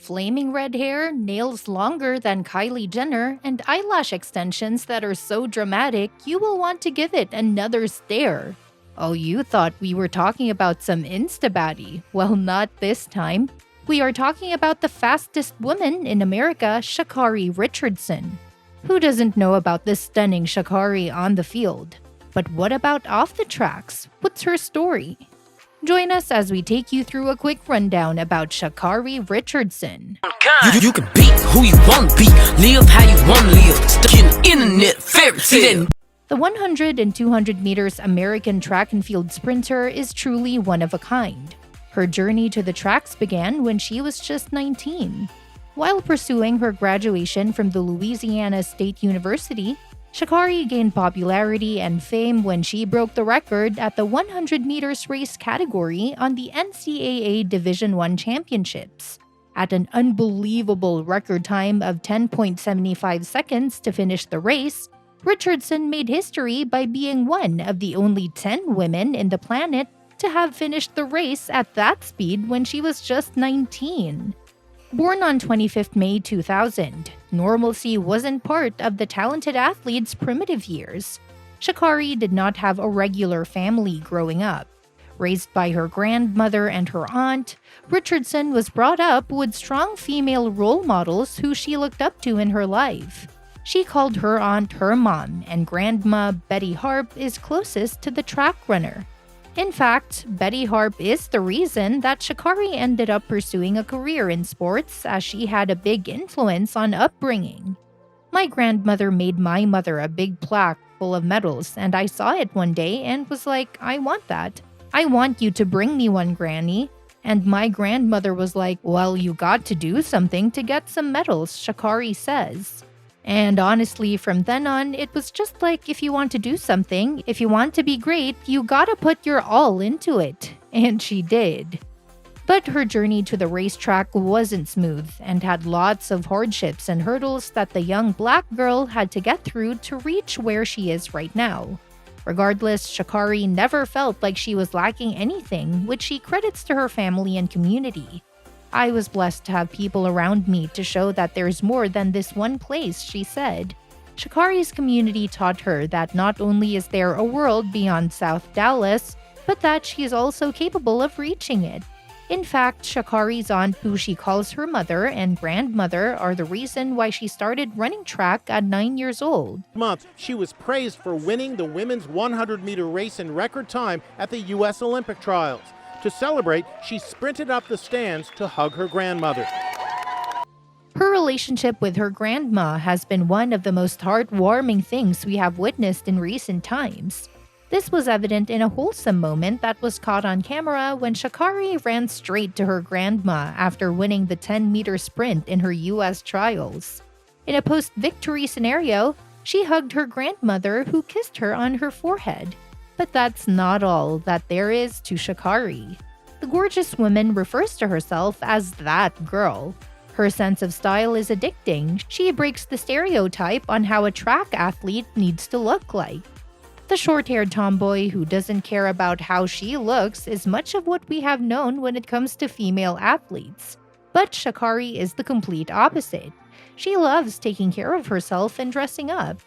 flaming red hair, nails longer than Kylie Jenner, and eyelash extensions that are so dramatic you will want to give it another stare. Oh, you thought we were talking about some insta baddie? Well, not this time. We are talking about the fastest woman in America, Sha'Carri Richardson. Who doesn't know about this stunning Shacarri on the field? But what about off the tracks? What's her story? Join us as we take you through a quick rundown about Sha'Carri Richardson. You can be who you want to be, live how you want to live, stuck in the internet fairy tale. The 100 and 200 meters American track and field sprinter is truly one of a kind. Her journey to the tracks began when she was just 19. While pursuing her graduation from the Louisiana State University, Shacarri gained popularity and fame when she broke the record at the 100 meters race category on the NCAA Division I Championships. At an unbelievable record time of 10.75 seconds to finish the race, Richardson made history by being one of the only 10 women in the planet to have finished the race at that speed when she was just 19. Born on 25th May 2000, normalcy wasn't part of the talented athlete's primitive years. Shacarri did not have a regular family growing up. Raised by her grandmother and her aunt, Richardson was brought up with strong female role models who she looked up to in her life. She called her aunt her mom, and Grandma Betty Harp is closest to the track runner. In fact, Betty Harp is the reason that Shacarri ended up pursuing a career in sports, as she had a big influence on upbringing. My grandmother made my mother a big plaque full of medals, and I saw it one day and was like, I want that. I want you to bring me one, Granny. And my grandmother was like, well, you got to do something to get some medals, Shacarri says. And honestly, from then on, it was just like, if you want to do something, if you want to be great, you gotta put your all into it. And she did. But her journey to the racetrack wasn't smooth and had lots of hardships and hurdles that the young black girl had to get through to reach where she is right now. Regardless, Shacarri never felt like she was lacking anything, which she credits to her family and community. I was blessed to have people around me to show that there's more than this one place, she said. Shacarri's community taught her that not only is there a world beyond South Dallas, but that she is also capable of reaching it. In fact, Shacarri's aunt, who she calls her mother, and grandmother are the reason why she started running track at 9 years old. She was praised for winning the women's 100-meter race in record time at the U.S. Olympic trials. To celebrate, she sprinted up the stands to hug her grandmother. Her relationship with her grandma has been one of the most heartwarming things we have witnessed in recent times. This was evident in a wholesome moment that was caught on camera when Shacarri ran straight to her grandma after winning the 10-meter sprint in her U.S. trials. In a post-victory scenario, she hugged her grandmother, who kissed her on her forehead. But that's not all that there is to Shacarri. The gorgeous woman refers to herself as that girl. Her sense of style is addicting. She breaks the stereotype on how a track athlete needs to look like. The short-haired tomboy who doesn't care about how she looks is much of what we have known when it comes to female athletes. But Shacarri is the complete opposite. She loves taking care of herself and dressing up.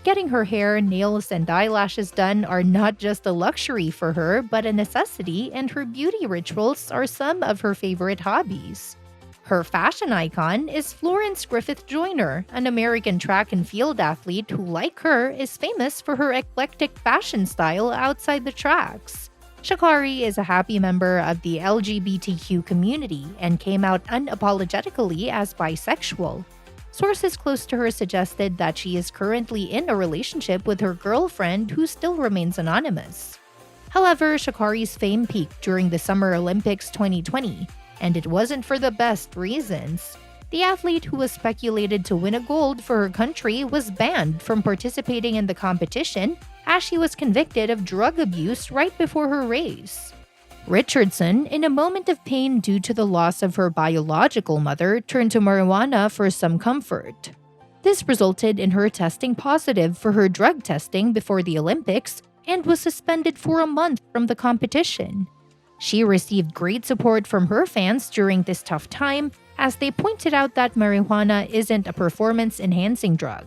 Getting her hair, nails, and eyelashes done are not just a luxury for her, but a necessity, and her beauty rituals are some of her favorite hobbies. Her fashion icon is Florence Griffith Joyner, an American track and field athlete who, like her, is famous for her eclectic fashion style outside the tracks. Shacarri is a happy member of the LGBTQ community and came out unapologetically as bisexual. Sources close to her suggested that she is currently in a relationship with her girlfriend, who still remains anonymous. However, Shacarri's fame peaked during the Summer Olympics 2020, and it wasn't for the best reasons. The athlete, who was speculated to win a gold for her country, was banned from participating in the competition as she was convicted of drug abuse right before her race. Richardson, in a moment of pain due to the loss of her biological mother, turned to marijuana for some comfort. This resulted in her testing positive for her drug testing before the Olympics and was suspended for a month from the competition. She received great support from her fans during this tough time, as they pointed out that marijuana isn't a performance-enhancing drug.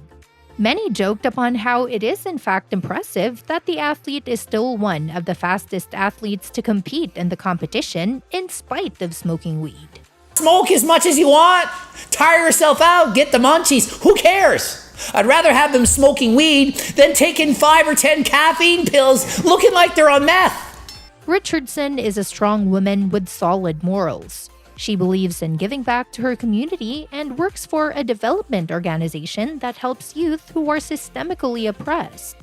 Many joked upon how it is in fact impressive that the athlete is still one of the fastest athletes to compete in the competition in spite of smoking weed. Smoke as much as you want, tire yourself out, get the munchies, who cares? I'd rather have them smoking weed than taking 5 or 10 caffeine pills looking like they're on meth. Richardson is a strong woman with solid morals. She believes in giving back to her community and works for a development organization that helps youth who are systemically oppressed.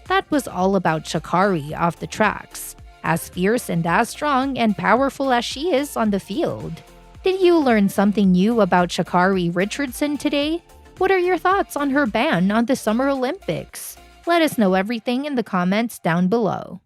That was all about Shacarri off the tracks, as fierce and as strong and powerful as she is on the field. Did you learn something new about Sha'Carri Richardson today? What are your thoughts on her ban on the Summer Olympics? Let us know everything in the comments down below.